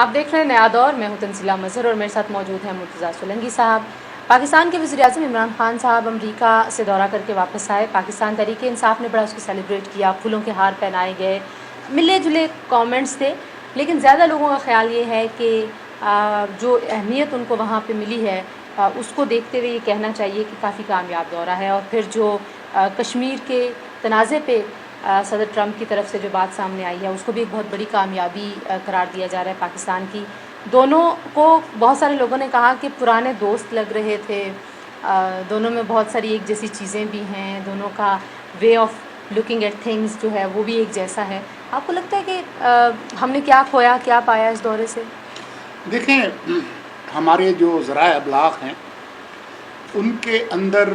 آپ دیکھ رہے ہیں نیا دور، میں ہوں تنزیلہ مظہر اور میرے ساتھ موجود ہیں مرتضیٰ سولنگی صاحب۔ پاکستان کے وزیر اعظم عمران خان صاحب امریکہ سے دورہ کر کے واپس آئے۔ پاکستان تحریک انصاف نے بڑا اس کو سیلیبریٹ کیا، پھولوں کے ہار پہنائے گئے، ملے جلے کامنٹس تھے، لیکن زیادہ لوگوں کا خیال یہ ہے کہ جو اہمیت ان کو وہاں پہ ملی ہے اس کو دیکھتے ہوئے یہ کہنا چاہیے کہ کافی کامیاب دورہ ہے۔ اور پھر جو کشمیر کے تنازع پہ صدر ٹرمپ کی طرف سے جو بات سامنے آئی ہے اس کو بھی ایک بہت بڑی کامیابی قرار دیا جا رہا ہے پاکستان کی۔ دونوں کو بہت سارے لوگوں نے کہا کہ پرانے دوست لگ رہے تھے، دونوں میں بہت ساری ایک جیسی چیزیں بھی ہیں، دونوں کا way of looking at things جو ہے وہ بھی ایک جیسا ہے۔ آپ کو لگتا ہے کہ ہم نے کیا کھویا کیا پایا اس دورے سے؟ دیکھیں، ہمارے جو ذرائع ابلاغ ہیں ان کے اندر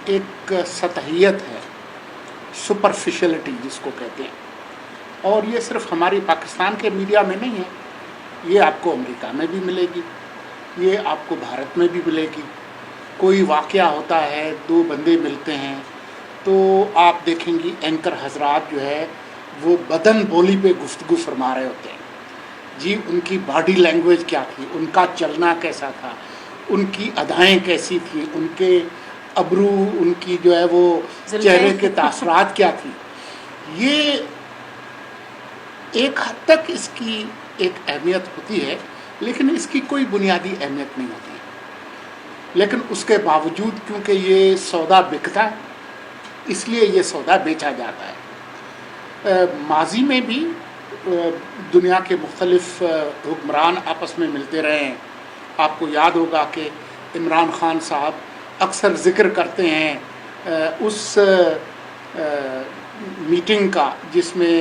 ایک سطحیت ہے، سپرفیشلٹی جس کو کہتے ہیں، اور یہ صرف ہماری پاکستان کے میڈیا میں نہیں ہے، یہ آپ کو امریکہ میں بھی ملے گی، یہ آپ کو بھارت میں بھی ملے گی۔ کوئی واقعہ ہوتا ہے، دو بندے ملتے ہیں تو آپ دیکھیں گی اینکر حضرات جو ہے وہ بدن بولی پہ گفتگو فرما رہے ہوتے ہیں، جی ان کی باڈی لینگویج کیا تھی، ان کا چلنا کیسا تھا، ان کی ادائیں کیسی تھیں، ان کے ابرو، ان کی جو ہے وہ چہرے کے تاثرات کیا تھی۔ یہ ایک حد تک اس کی ایک اہمیت ہوتی ہے، لیکن اس کی کوئی بنیادی اہمیت نہیں ہوتی ہے۔ لیکن اس کے باوجود کیونکہ یہ سودا بکتا ہے اس لیے یہ سودا بیچا جاتا ہے۔ ماضی میں بھی دنیا کے مختلف حکمران آپس میں ملتے رہے ہیں۔ آپ کو یاد ہوگا کہ عمران خان صاحب اکثر ذکر کرتے ہیں اس میٹنگ کا جس میں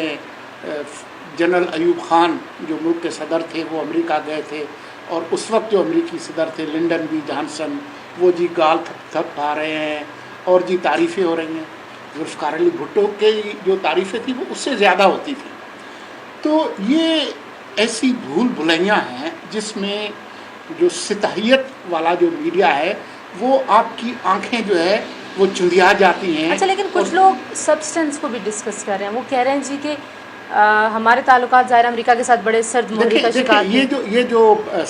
جنرل ایوب خان جو ملک کے صدر تھے وہ امریکہ گئے تھے، اور اس وقت جو امریکی صدر تھے لنڈن بی جانسن، وہ جی گال تھپ کھا رہے ہیں اور جی تعریفیں ہو رہی ہیں۔ ذوالفقار علی بھٹو کی جو تعریفیں تھیں وہ اس سے زیادہ ہوتی تھیں۔ تو یہ ایسی بھول بھلیاں ہیں جس میں جو سطحیت والا جو میڈیا ہے وہ آپ کی آنکھیں جو ہے وہ چندیا جاتی ہیں۔ اچھا، لیکن کچھ لوگ سبسٹنس کو بھی ڈسکس کر رہے ہیں، وہ کہہ رہے ہیں جی کہ ہمارے تعلقات ظاہر امریکہ کے ساتھ بڑے سرد مہری کا شکار ہیں۔ یہ جو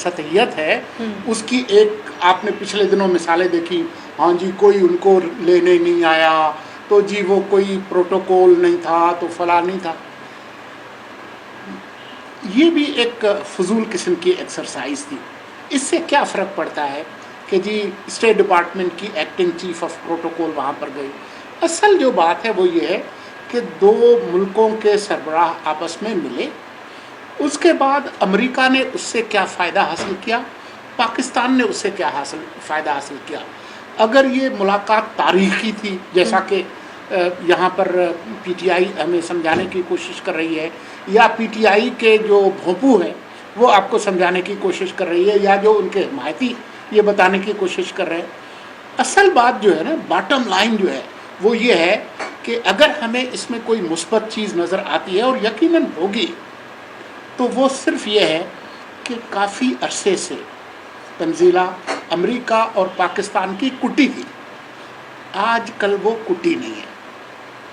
سطحیت ہے اس کی ایک آپ نے پچھلے دنوں مثالیں دیکھی، ہاں جی کوئی ان کو لینے نہیں آیا تو جی وہ کوئی پروٹوکول نہیں تھا تو فلاں نہیں تھا۔ یہ بھی ایک فضول قسم کی ایکسرسائز تھی۔ اس سے کیا فرق پڑتا ہے کہ جی اسٹیٹ ڈپارٹمنٹ کی ایکٹنگ چیف آف پروٹوکول وہاں پر گئی۔ اصل جو بات ہے وہ یہ ہے کہ دو ملکوں کے سربراہ آپس میں ملے، اس کے بعد امریکہ نے اس سے کیا فائدہ حاصل کیا، پاکستان نے اس سے کیا فائدہ حاصل کیا۔ اگر یہ ملاقات تاریخی تھی جیسا کہ یہاں پر پی ٹی آئی ہمیں سمجھانے کی کوشش کر رہی ہے، یا پی ٹی آئی کے جو بھونپو ہیں وہ آپ کو سمجھانے کی کوشش کر رہی ہے، یا جو ان کے حمایتی یہ بتانے کی کوشش کر رہے ہیں، اصل بات جو ہے نا، باٹم لائن جو ہے وہ یہ ہے کہ اگر ہمیں اس میں کوئی مثبت چیز نظر آتی ہے، اور یقیناً ہوگی، تو وہ صرف یہ ہے کہ کافی عرصے سے تنزیلہ امریکہ اور پاکستان کی کٹی تھی، آج کل وہ کٹی نہیں ہے۔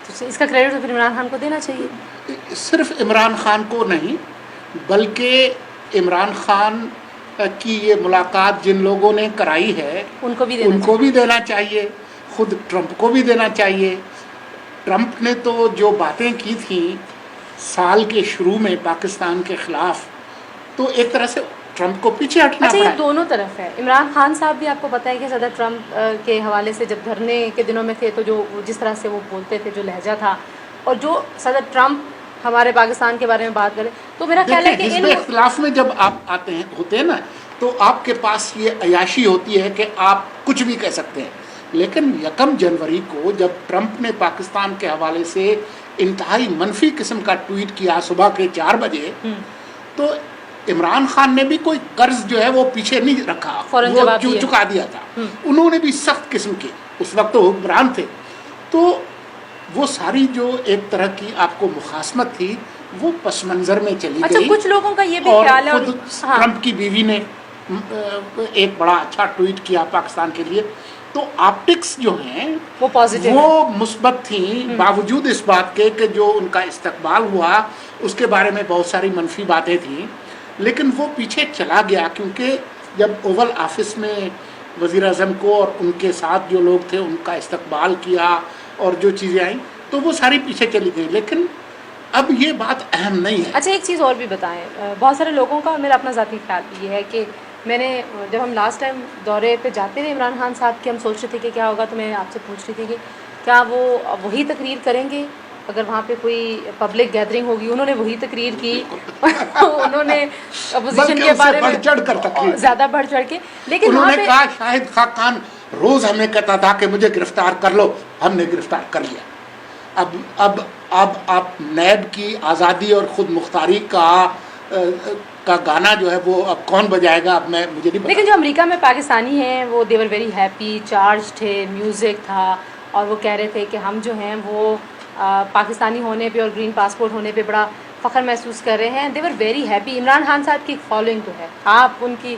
تو اس کا کریڈٹ تو پھر عمران خان کو دینا چاہیے۔ صرف عمران خان کو نہیں، بلکہ عمران خان کی یہ ملاقات جن لوگوں نے کرائی ہے ان کو بھی دینا چاہیے، خود ٹرمپ کو بھی دینا چاہیے۔ ٹرمپ نے تو جو باتیں کی تھیں سال کے شروع میں پاکستان کے خلاف، تو ایک طرح سے ٹرمپ کو پیچھے ہٹنا اچھا، پڑا۔ یہ دونوں طرف ہے۔ عمران خان صاحب بھی آپ کو پتہ ہے کہ صدر ٹرمپ کے حوالے سے جب دھرنے کے دنوں میں تھے تو جو جس طرح سے وہ بولتے تھے، جو لہجہ تھا، اور جو صدر ٹرمپ ہمارے پاکستان کے بارے میں بات کرے، تو میرا خیال ہے کہ حزب اختلاف میں جب آپ ہوتے ہیں نا، تو آپ کے پاس یہ عیاشی ہوتی ہے کہ آپ کچھ بھی کہہ سکتے ہیں۔ لیکن 1 جنوری کو جب ٹرمپ نے پاکستان کے حوالے سے انتہائی منفی قسم کا ٹویٹ کیا صبح کے 4 بجے، تو عمران خان نے بھی کوئی قرض جو ہے وہ پیچھے نہیں رکھا، وہ چکا دیا تھا۔ انہوں نے بھی سخت قسم کی، اس وقت تو حکمران تھے، تو وہ ساری جو ایک طرح کی آپ کو مخاصمت تھی وہ پس منظر میں چلی گئی۔ اچھا، کچھ لوگوں کا یہ بھی اور خیال ہے، خود ٹرمپ کی بیوی نے ایک بڑا اچھا ٹویٹ کیا پاکستان کے لیے، تو آپٹکس جو ہیں وہ پازیٹیو، وہ مثبت تھیں، باوجود اس بات کے کہ جو ان کا استقبال ہوا اس کے بارے میں بہت ساری منفی باتیں تھیں۔ लेकिन वो पीछे चला गया क्योंकि जब ओवल ऑफिस में वज़ीर आज़म को और उनके साथ जो लोग थे उनका इस्तकबाल किया और जो चीज़ें आई तो वो सारी पीछे चली गई, लेकिन अब ये बात अहम नहीं है। अच्छा, एक चीज़ और भी बताएं, बहुत सारे लोगों का, मेरा अपना ज़ाती ख्याल भी ये है कि मैंने जब हम लास्ट टाइम दौरे पे जाते थे इमरान खान साहब की, हम सोच रहे थे कि क्या होगा, तो मैं आपसे पूछ रही थी कि क्या वो वही तकरीर करेंगे अगर वहाँ पे कोई पब्लिक गैदरिंग होगी। उन्होंने वही तकरीर की उन्होंने अपोजिशन के बारे में ज़्यादा बढ़ चढ़ के, लेकिन उन्होंने कहा शाहिद खान रोज़ हमें कहता था कि मुझे गिरफ्तार कर लो, हमने गिरफ्तार कर लिया। अब आप नैब की आज़ादी और ख़ुद मुख्तारी का गाना जो है वो अब कौन बजाएगा, अब मुझे नहीं पता। लेकिन जो अमेरिका में पाकिस्तानी हैं वो देवर वेरी हैप्पी, चार्ज थे, म्यूज़िक था, और वो कह रहे थे कि हम जो हैं वो पाकिस्तानी होने पे और ग्रीन पासपोर्ट होने पे बड़ा फ़ख्र महसूस कर रहे हैं। They were very happy. Imran Khan साहब की फॉलोइंग तो है, आप उनकी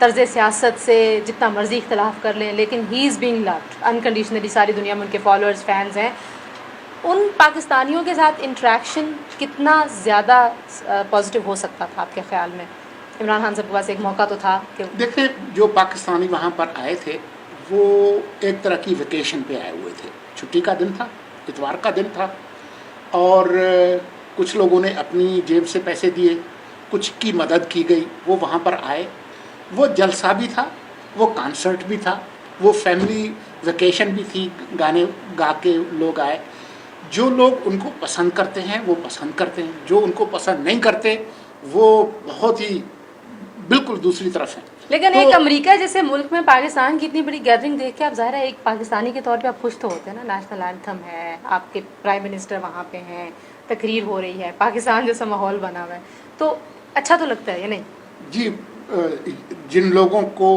तर्ज़ सियासत से जितना मर्ज़ी इख्तलाफ कर लें, लेकिन he is being loved unconditionally, सारी दुनिया में उनके फॉलोअर्स, फैंस हैं। उन पाकिस्तानियों के साथ इंटरेक्शन कितना ज़्यादा पॉजिटिव हो सकता था आपके ख़्याल में? इमरान खान साहब के पास एक मौका तो था कि देखें, जो पाकिस्तानी वहाँ पर आए थे वो एक तरह की वेकेशन पे आए हुए थे। छुट्टी का दिन था, इतवार का दिन था, और कुछ लोगों ने अपनी जेब से पैसे दिए, कुछ की मदद की गई, वो वहाँ पर आए। वो जलसा भी था, वो कॉन्सर्ट भी था, वो फैमिली वेकेशन भी थी, गाने गा के लोग आए। जो लोग उनको पसंद करते हैं वो पसंद करते हैं, जो उनको पसंद नहीं करते वो बहुत ही बिल्कुल दूसरी तरफ है। लेकिन तो एक अमेरिका जैसे मुल्क में पाकिस्तान की इतनी बड़ी गैदरिंग देख के आप ज़ाहिर है एक पाकिस्तानी के तौर पे आप खुश तो होते हैं ना। नेशनल एंथम है, आपके प्राइम मिनिस्टर वहाँ पे हैं, तकरीर हो रही है, पाकिस्तान जैसा माहौल बना हुआ है, तो अच्छा तो लगता है या नहीं? जी, जिन लोगों को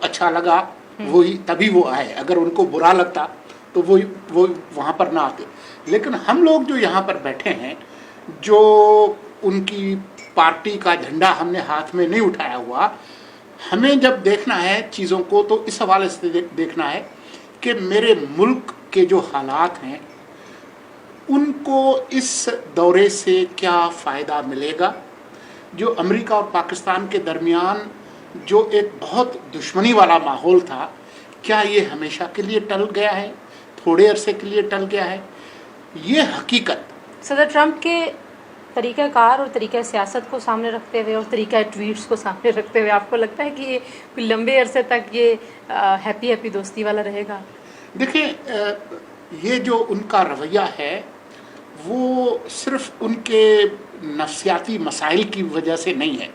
अच्छा लगा वही तभी वो आए, अगर उनको बुरा लगता तो वो वहाँ पर ना आते। लेकिन हम लोग जो यहाँ पर बैठे हैं, जो उनकी पार्टी का झंडा हमने हाथ में नहीं उठाया हुआ, हमें जब देखना है चीज़ों को तो इस हवाले से देखना है कि मेरे मुल्क के जो हालात हैं उनको इस दौरे से क्या फ़ायदा मिलेगा। जो अमेरिका और पाकिस्तान के दरमियान जो एक बहुत दुश्मनी वाला माहौल था, क्या ये हमेशा के लिए टल गया है, थोड़े अरसे के लिए टल गया है? ये हकीकत सदर ट्रंप के तरीक़ाकार और तरीक़ा सियासत को सामने रखते हुए और तरीक़ा ट्वीट्स को सामने रखते हुए आपको लगता है कि ये कोई लंबे अरसे तक ये हैप्पी दोस्ती वाला रहेगा? देखिए, ये जो उनका रवैया है वो सिर्फ उनके नफ्सियाती मसाइल की वजह से नहीं है।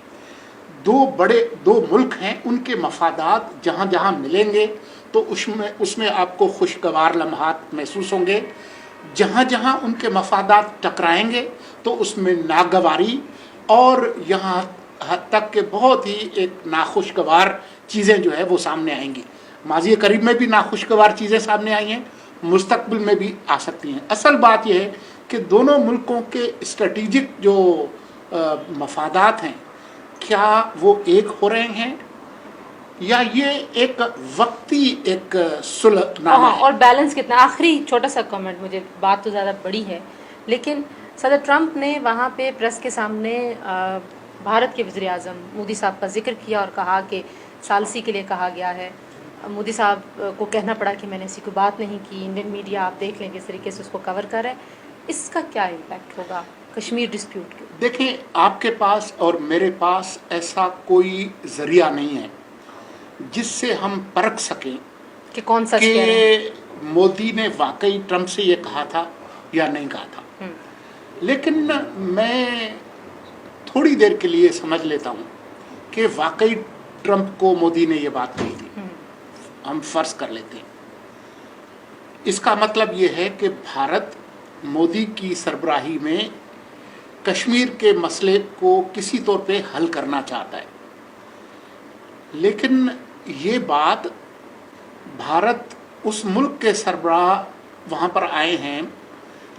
दो मुल्क हैं, उनके मफादात जहाँ जहाँ मिलेंगे तो उसमें आपको खुशगवार लम्हात महसूस होंगे। जहाँ जहाँ उनके मफादात टकराएंगे तो उसमें नागवारी और यहाँ हद तक के बहुत ही एक नाखुशगवार चीज़ें जो है वो सामने आएंगी। माज़ी करीब में भी नाखुशगवार चीज़ें सामने आई हैं, मुस्तकबिल में भी आ सकती हैं। असल बात यह है कि दोनों मुल्कों के स्ट्रेटिजिक जो मफादात हैं, क्या वो एक हो रहे हैं या ये एक वक्ती एक सुलहनामा है? और बैलेंस कितना? आखिरी छोटा सा कमेंट, मुझे बात तो ज़्यादा बड़ी है, लेकिन सदर ट्रंप ने वहाँ पे प्रेस के सामने भारत के वज़ीर आज़म मोदी साहब का जिक्र किया और कहा कि सालसी के लिए कहा गया है। मोदी साहब को कहना पड़ा कि मैंने ऐसी कोई बात नहीं की। इंडियन मीडिया आप देख लें किस तरीके से उसको कवर कर रहा है। इसका क्या इम्पैक्ट होगा कश्मीर डिस्प्यूट के? देखिए, आपके पास और मेरे पास ऐसा कोई ज़रिया नहीं है जिससे हम परख सकें कि कौन सच कह रहे हैं। मोदी ने वाकई ट्रंप से ये कहा था या नहीं कहा था। लेकिन मैं थोड़ी देर के लिए समझ लेता हूँ कि वाकई ट्रंप को मोदी ने ये बात कही थी, हम फर्ज कर लेते हैं। इसका मतलब ये है कि भारत मोदी की सरबराही में कश्मीर के मसले को किसी तौर पे हल करना चाहता है। लेकिन ये बात भारत उस मुल्क के सरबराह वहाँ पर आए हैं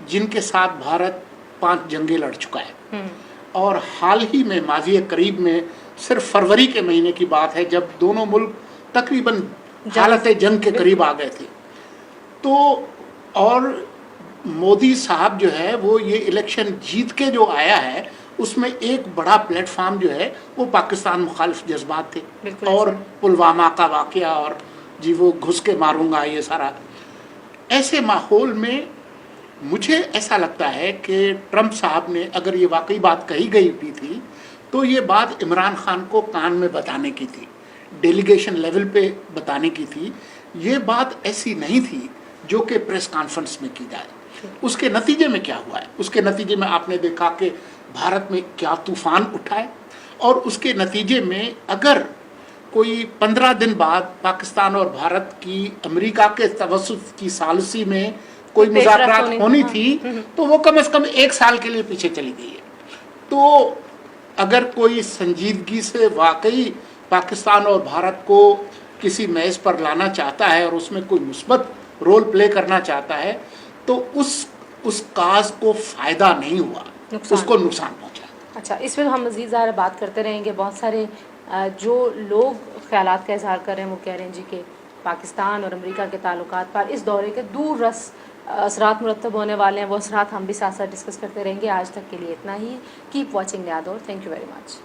जिनके साथ भारत 5 जंगें लड़ चुका है, और हाल ही में माज़ी करीब में सिर्फ फरवरी के महीने की बात है जब दोनों मुल्क तकरीबन हालत जंग के करीब आ गए थे। तो और मोदी साहब जो है वो ये इलेक्शन जीत के जो आया है उसमें एक बड़ा प्लेटफॉर्म जो है वो पाकिस्तान मुखालिफ जज्बात थे बिल्कुल और ऐसा। पुलवामा का वाकया और जी वो घुस के मारूंगा ये सारा। ऐसे माहौल में मुझे ऐसा लगता है कि ट्रंप साहब ने अगर ये वाकई बात कही गई भी थी तो ये बात इमरान खान को कान में बताने की थी, डेलीगेशन लेवल पे बताने की थी। ये बात ऐसी नहीं थी जो कि प्रेस कॉन्फ्रेंस में की जाए। उसके नतीजे में क्या हुआ है? उसके नतीजे में आपने देखा कि भारत में क्या तूफान उठा है और उसके नतीजे में अगर कोई 15 दिन बाद पाकिस्तान और भारत की अमेरिका के तवस्सुत की सालिसी में कोई मुज़ाकरात होनी थी तो वो कम से कम 1 साल के लिए पीछे चली गई है। तो अगर कोई संजीदगी से वाकई पाकिस्तान और भारत को किसी मैच पर लाना चाहता है और उसमें कोई मुस्बत रोल प्ले करना चाहता है तो उस काज को फ़ायदा नहीं हुआ, उसको नुकसान पहुंचा। अच्छा, इस पर हम मज़ीद ज़्यादा बात करते रहेंगे। बहुत सारे जो लोग ख्यालात का इजहार कर रहे हैं वो कह रहे हैं जी कि पाकिस्तान और अमेरिका के ताल्लुकात पर इस दौरे के दूर रस असरात मुरतब होने वाले हैं। वो असरात हम भी साथ साथ डिस्कस करते रहेंगे। आज तक के लिए इतना ही। कीप वॉचिंग नया दौर। Thank you very much.